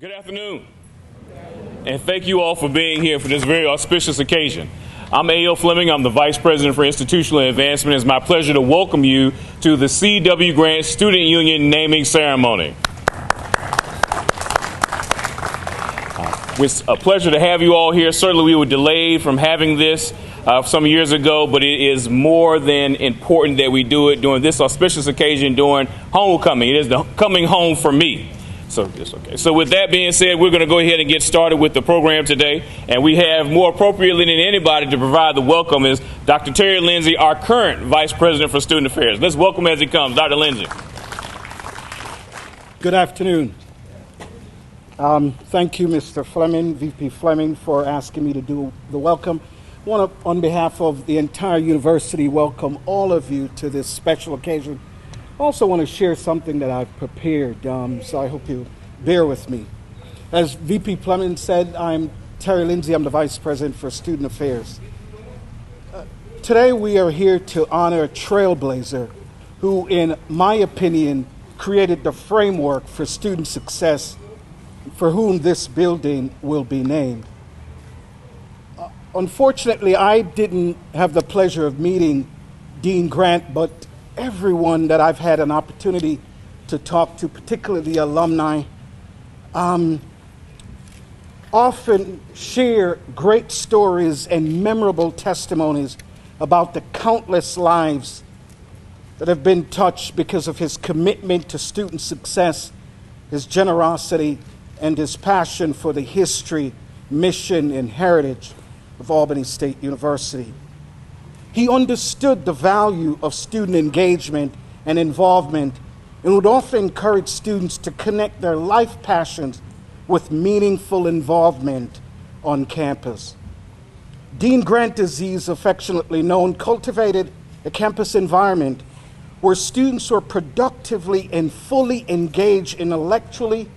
Good afternoon, and thank you all for being here for this very auspicious occasion. I'm A.L. Fleming. I'm the Vice President for Institutional Advancement. It's my pleasure to welcome you to the C.W. Grant Student Union naming ceremony. It's a pleasure to have you all here. Certainly we were delayed from having this some years ago, but it is more than important that we do it during this auspicious occasion during homecoming. It is the coming home for me. So it's okay. So with that being said, we're going to go ahead and get started with the program today. And we have, more appropriately than anybody to provide the welcome, is Dr. Terry Lindsay, our current Vice President for Student Affairs. Let's welcome as he comes. Dr. Lindsay. Good afternoon. Thank you, Mr. Fleming, VP Fleming, for asking me to do the welcome. I want to, on behalf of the entire university, welcome all of you to this special occasion. I also want to share something that I've prepared, so I hope you bear with me. As VP Fleming said, I'm Terry Lindsay. I'm the Vice President for Student Affairs. Today we are here to honor a trailblazer who, in my opinion, created the framework for student success, for whom this building will be named. Unfortunately, I didn't have the pleasure of meeting Dean Grant, but everyone that I've had an opportunity to talk to, particularly the alumni, often share great stories and memorable testimonies about the countless lives that have been touched because of his commitment to student success, his generosity, and his passion for the history, mission, and heritage of Albany State University. He understood the value of student engagement and involvement and would often encourage students to connect their life passions with meaningful involvement on campus. Dean Grant, as he's affectionately known, cultivated a campus environment where students were productively and fully engaged intellectually,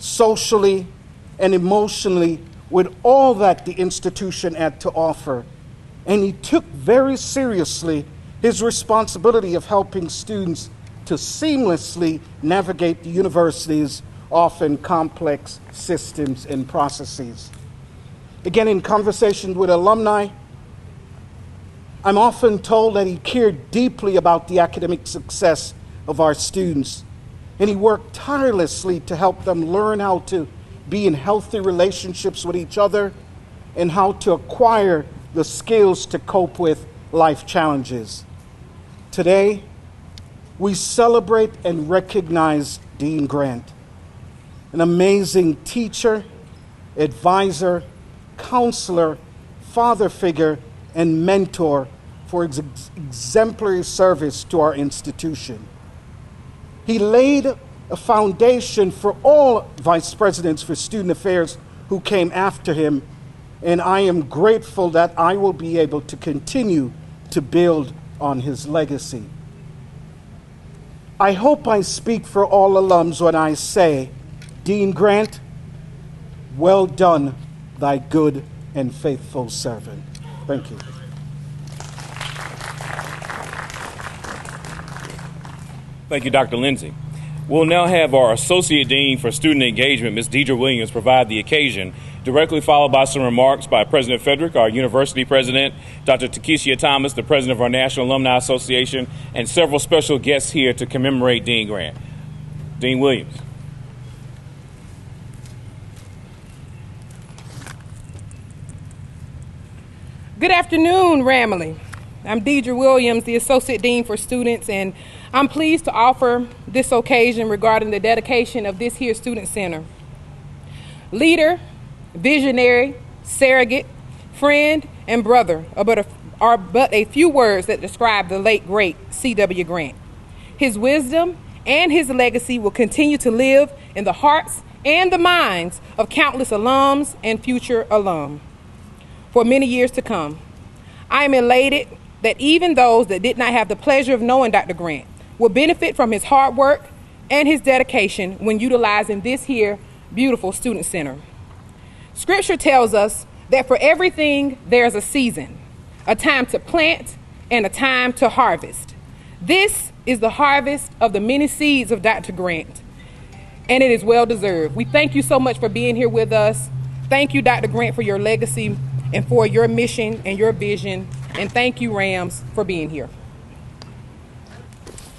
socially, and emotionally with all that the institution had to offer. And he took very seriously his responsibility of helping students to seamlessly navigate the university's often complex systems and processes. Again, in conversations with alumni, I'm often told that he cared deeply about the academic success of our students, and he worked tirelessly to help them learn how to be in healthy relationships with each other and how to acquire the skills to cope with life challenges. Today, we celebrate and recognize Dean Grant, an amazing teacher, advisor, counselor, father figure, and mentor for his exemplary service to our institution. He laid a foundation for all vice presidents for student affairs who came after him, and I am grateful that I will be able to continue to build on his legacy. I hope I speak for all alums when I say, Dean Grant, well done, thy good and faithful servant. Thank you. Thank you, Dr. Lindsay. We'll now have our Associate Dean for Student Engagement, Ms. Deidre Williams, provide the occasion, directly followed by some remarks by President Frederick, our university president, Dr. Takeshia Thomas, the president of our National Alumni Association, and several special guests here to commemorate Dean Grant. Dean Williams. Good afternoon, Ramley. I'm Deidre Williams, the Associate Dean for Students, and I'm pleased to offer this occasion regarding the dedication of this here Student Center. Leader, visionary, surrogate, friend, and brother are but a few words that describe the late, great C.W. Grant. His wisdom and his legacy will continue to live in the hearts and the minds of countless alums and future alum for many years to come. I am elated that even those that did not have the pleasure of knowing Dr. Grant will benefit from his hard work and his dedication when utilizing this here beautiful student center. Scripture tells us that for everything there's a season, a time to plant and a time to harvest. This is the harvest of the many seeds of Dr. Grant. and it is well deserved. We thank you so much for being here with us. Thank you, Dr. Grant, for your legacy and for your mission and your vision. And thank you, Rams, for being here.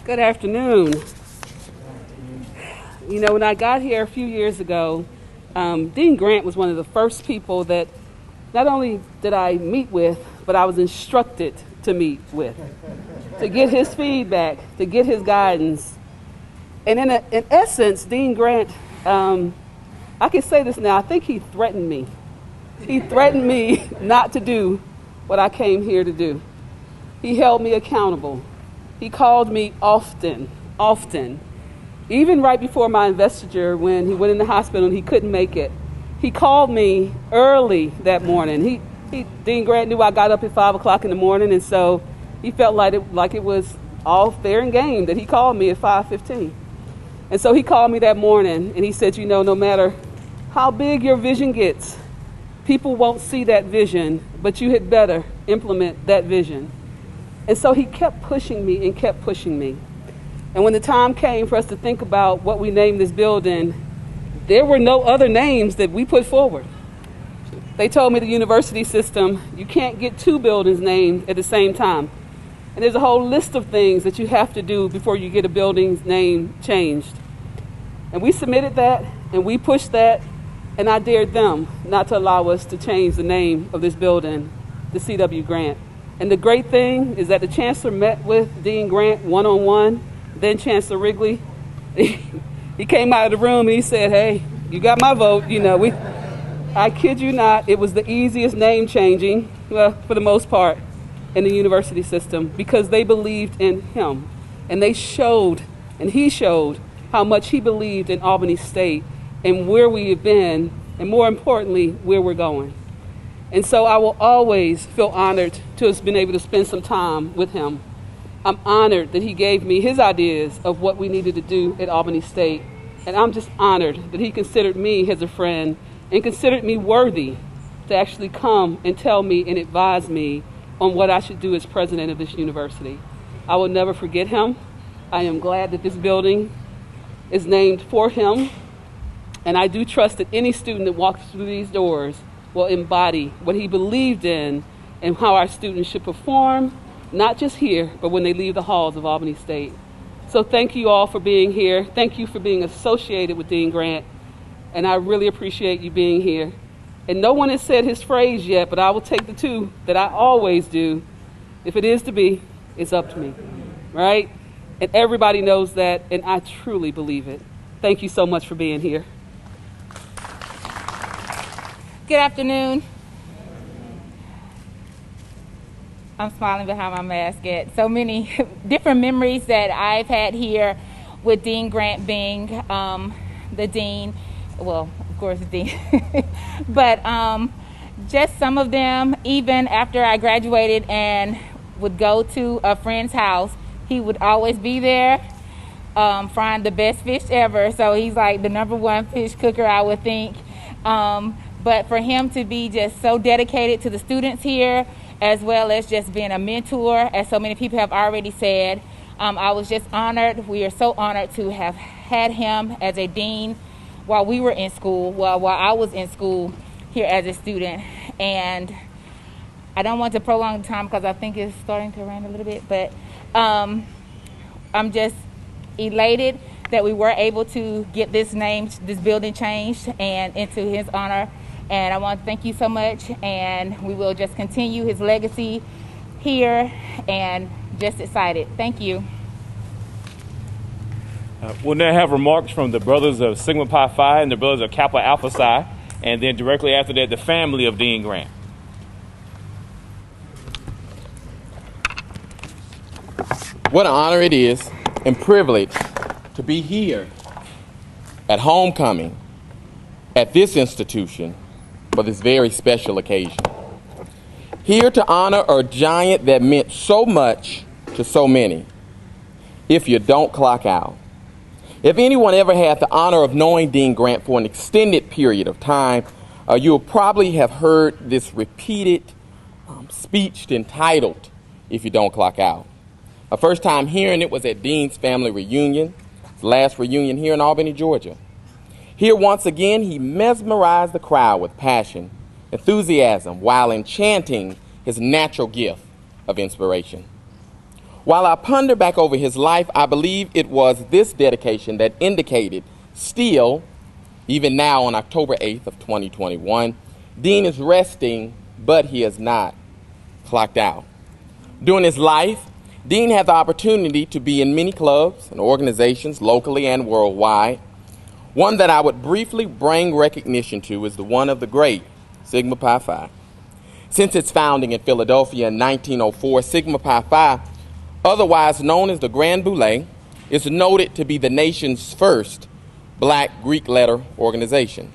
Good afternoon. You know, when I got here a few years ago, Dean Grant was one of the first people that not only did I meet with, but I was instructed to meet with, to get his feedback, to get his guidance. And in essence, Dean Grant, I can say this now, I think he threatened me. He threatened me not to do what I came here to do. He held me accountable. He called me often. Even right before my investiture, when he went in the hospital and he couldn't make it, he called me early that morning. Dean Grant knew I got up at 5 o'clock in the morning, and so he felt like it was all fair and game that he called me at 5:15. And so he called me that morning, and he said, you know, no matter how big your vision gets, people won't see that vision, but you had better implement that vision. And so he kept pushing me and kept pushing me. And when the time came for us to think about what we named this building, there were no other names that we put forward. They told me the university system, you can't get two buildings named at the same time. And there's a whole list of things that you have to do before you get a building's name changed. And we submitted that, and we pushed that, and I dared them not to allow us to change the name of this building, the C.W. Grant. And the great thing is that the chancellor met with Dean Grant one-on-one, then Chancellor Wrigley. He came out of the room and he said, hey, you got my vote. You know, I kid you not, it was the easiest name changing, well, for the most part, in the university system, because they believed in him. And they showed, and he showed, how much he believed in Albany State and where we have been, and more importantly, where we're going. And so I will always feel honored to have been able to spend some time with him. I'm honored that he gave me his ideas of what we needed to do at Albany State. And I'm just honored that he considered me as a friend and considered me worthy to actually come and tell me and advise me on what I should do as president of this university. I will never forget him. I am glad that this building is named for him. And I do trust that any student that walks through these doors will embody what he believed in and how our students should perform, not just here, but when they leave the halls of Albany State. So thank you all for being here. Thank you for being associated with Dean Grant. And I really appreciate you being here. And no one has said his phrase yet, but I will take the two that I always do. If it is to be, it's up to me, right? And everybody knows that, and I truly believe it. Thank you so much for being here. Good afternoon. I'm smiling behind my mask at so many different memories that I've had here with Dean Grant being the dean. Well, of course, the dean. But just some of them, even after I graduated and would go to a friend's house, he would always be there frying the best fish ever. So he's like the #1 fish cooker, I would think. But for him to be just so dedicated to the students here, as well as just being a mentor, as so many people have already said, I was just honored. We are so honored to have had him as a dean while we were in school, while I was in school here as a student. And I don't want to prolong the time because I think it's starting to rain a little bit, but I'm just elated that we were able to get this building changed and into his honor. And I want to thank you so much, and we will just continue his legacy here, and just excited. Thank you. We'll now have remarks from the brothers of Sigma Pi Phi and the brothers of Kappa Alpha Psi, and then directly after that, the family of Dean Grant. What an honor it is and privilege to be here at homecoming at this institution for this very special occasion. Here to honor a giant that meant so much to so many. If you don't clock out. If anyone ever had the honor of knowing Dean Grant for an extended period of time, you'll probably have heard this repeated speech entitled, "If You Don't Clock Out." First time hearing it was at Dean's family reunion, his last reunion here in Albany, Georgia. Here once again, he mesmerized the crowd with passion, enthusiasm, while enchanting his natural gift of inspiration. While I ponder back over his life, I believe it was this dedication that indicated still, even now on October 8th of 2021, Dean is resting, but he is not clocked out. During his life, Dean had the opportunity to be in many clubs and organizations locally and worldwide. One that I would briefly bring recognition to is the one of the great Sigma Pi Phi. Since its founding in Philadelphia in 1904, Sigma Pi Phi, otherwise known as the Grand Boule, is noted to be the nation's first black Greek letter organization.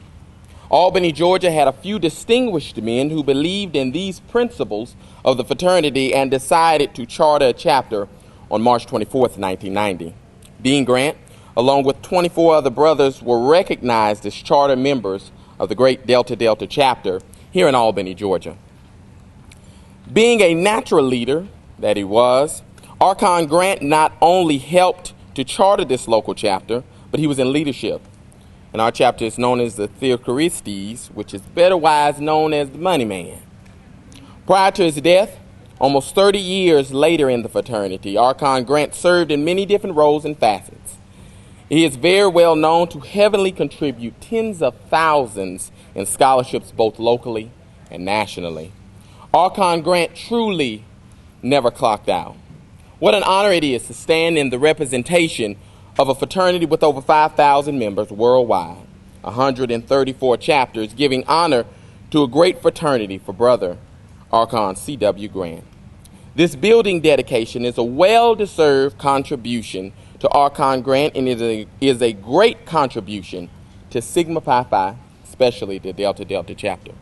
Albany, Georgia had a few distinguished men who believed in these principles of the fraternity and decided to charter a chapter on March 24th, 1990. Dean Grant, along with 24 other brothers, were recognized as charter members of the great Delta Delta chapter here in Albany, Georgia. Being a natural leader that he was, Archon Grant not only helped to charter this local chapter, but he was in leadership. And our chapter is known as the Theocharistes, which is betterwise known as the Money Man. Prior to his death, almost 30 years later in the fraternity, Archon Grant served in many different roles and facets. He is very well known to heavily contribute tens of thousands in scholarships both locally and nationally. Archon Grant truly never clocked out. What an honor it is to stand in the representation of a fraternity with over 5,000 members worldwide, 134 chapters, giving honor to a great fraternity for Brother Archon C.W. Grant. This building dedication is a well-deserved contribution to Archon Grant, and it is a great contribution to Sigma Pi Phi, especially the Delta Delta chapter.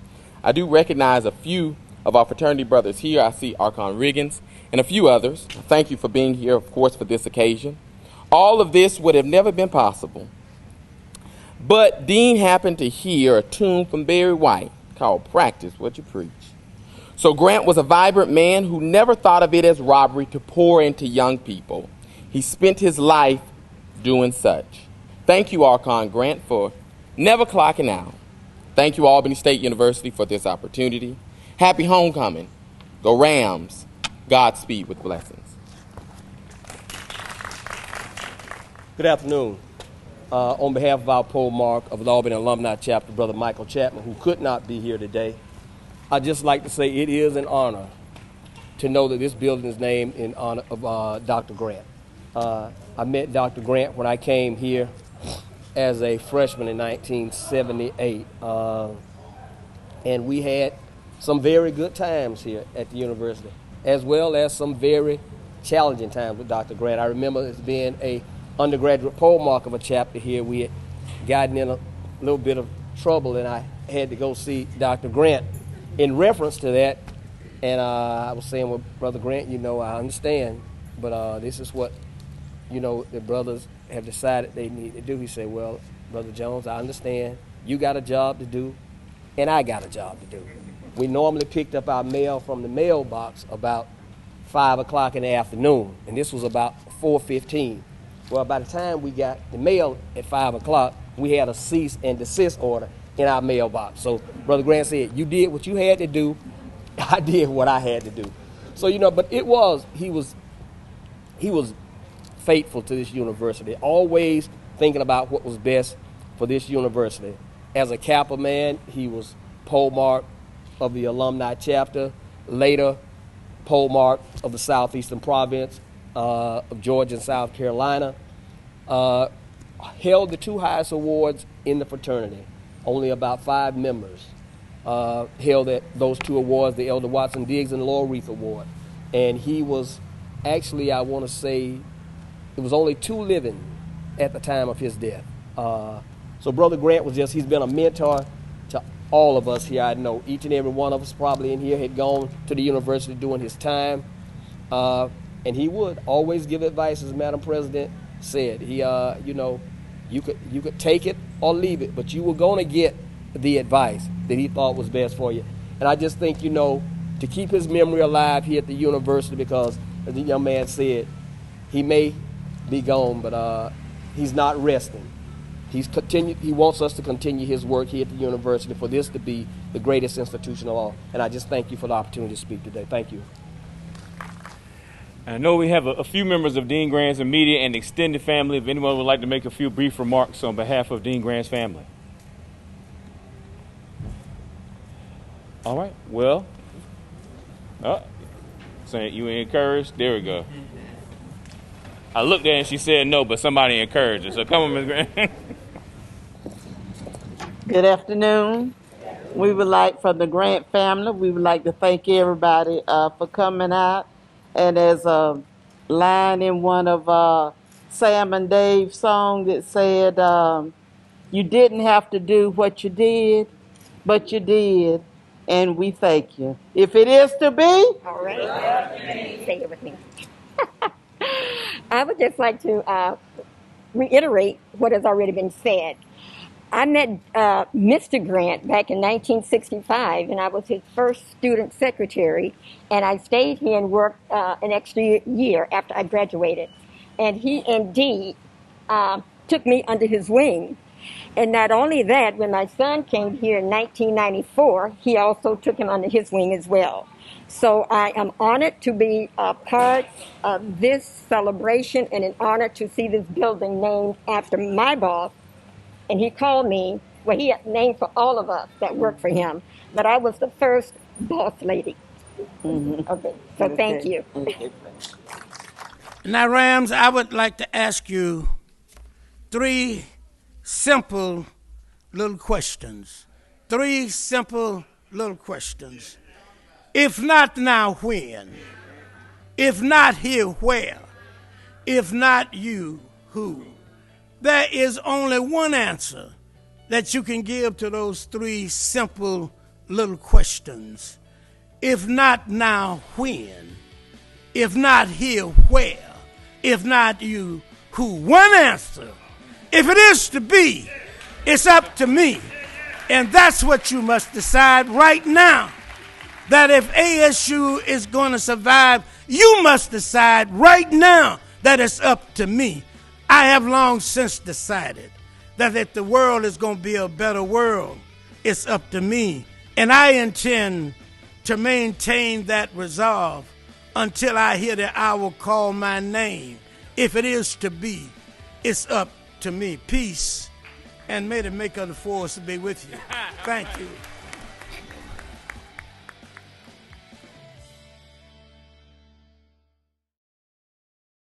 I do recognize a few of our fraternity brothers here. I see Archon Riggins and a few others. Thank you for being here, of course, for this occasion. All of this would have never been possible, but Dean happened to hear a tune from Barry White called Practice What You Preach. So Grant was a vibrant man who never thought of it as robbery to pour into young people. He spent his life doing such. Thank you, Archon Grant, for never clocking out. Thank you, Albany State University, for this opportunity. Happy homecoming. Go Rams. Godspeed with blessings. Good afternoon. On behalf of our pole mark of the Albany Alumni Chapter, Brother Michael Chapman, who could not be here today, I'd just like to say it is an honor to know that this building is named in honor of Dr. Grant. I met Dr. Grant when I came here as a freshman in 1978, and we had some very good times here at the university, as well as some very challenging times with Dr. Grant. I remember as being a undergraduate pole mark of a chapter here, we had gotten in a little bit of trouble, and I had to go see Dr. Grant in reference to that. And I was saying, well, Brother Grant, I understand, but this is what, the brothers have decided they need to do. He said, well, Brother Jones, I understand. You got a job to do, and I got a job to do. We normally picked up our mail from the mailbox about 5 o'clock in the afternoon, and this was about 4:15. Well, by the time we got the mail at 5 o'clock, we had a cease and desist order in our mailbox. So Brother Grant said, you did what you had to do, I did what I had to do. So, but he was faithful to this university, always thinking about what was best for this university. As a Kappa man, he was pole mark of the alumni chapter, later pole mark of the Southeastern Province of Georgia and South Carolina. Held the two highest awards in the fraternity. Only about 5 members held those 2 awards, the Elder Watson Diggs and Laurel Wreath Award. And he was actually, I want to say, there was only 2 living at the time of his death. So Brother Grant he's been a mentor to all of us here. I know each and every one of us probably in here had gone to the university during his time. And he would always give advice, as Madam President said. He, you could take it or leave it, but you were going to get the advice that he thought was best for you. And I just think, to keep his memory alive here at the university, because as the young man said, he may be gone, but he's not resting. He wants us to continue his work here at the university for this to be the greatest institution of all. And I just thank you for the opportunity to speak today. Thank you. I know we have a few members of Dean Grant's immediate and extended family. If anyone would like to make a few brief remarks on behalf of Dean Grant's family. All right. Well, saying you encouraged. There we go. I looked at her and she said no, but somebody encouraged her. So come on, Ms. Grant. Good afternoon. We would like, from the Grant family, we would like to thank everybody for coming out. And there's a line in one of Sam and Dave's song that said, you didn't have to do what you did, but you did, and we thank you. If it is to be. All right. Say it with me. I would just like to reiterate what has already been said. I met Mr. Grant back in 1965, and I was his first student secretary, and I stayed here and worked an extra year after I graduated. And he indeed took me under his wing. And not only that, when my son came here in 1994, he also took him under his wing as well. So I am honored to be a part of this celebration and an honor to see this building named after my boss. And he called me, well, he had named for all of us that worked for him, but I was the first boss lady. Mm-hmm. Okay, so thank you. Now, Rams, I would like to ask you 3 simple little questions. 3 simple little questions. If not now, when? If not here, where? If not you, who? There is only one answer that you can give to those 3 simple little questions. If not now, when? If not here, where? If not you, who? One answer. If it is to be, it's up to me. And that's what you must decide right now. That if ASU is going to survive, you must decide right now that it's up to me. I have long since decided that if the world is going to be a better world, it's up to me. And I intend to maintain that resolve until I hear the owl call my name. If it is to be, it's up to me. Peace, and may the maker of the force be with you. Thank you.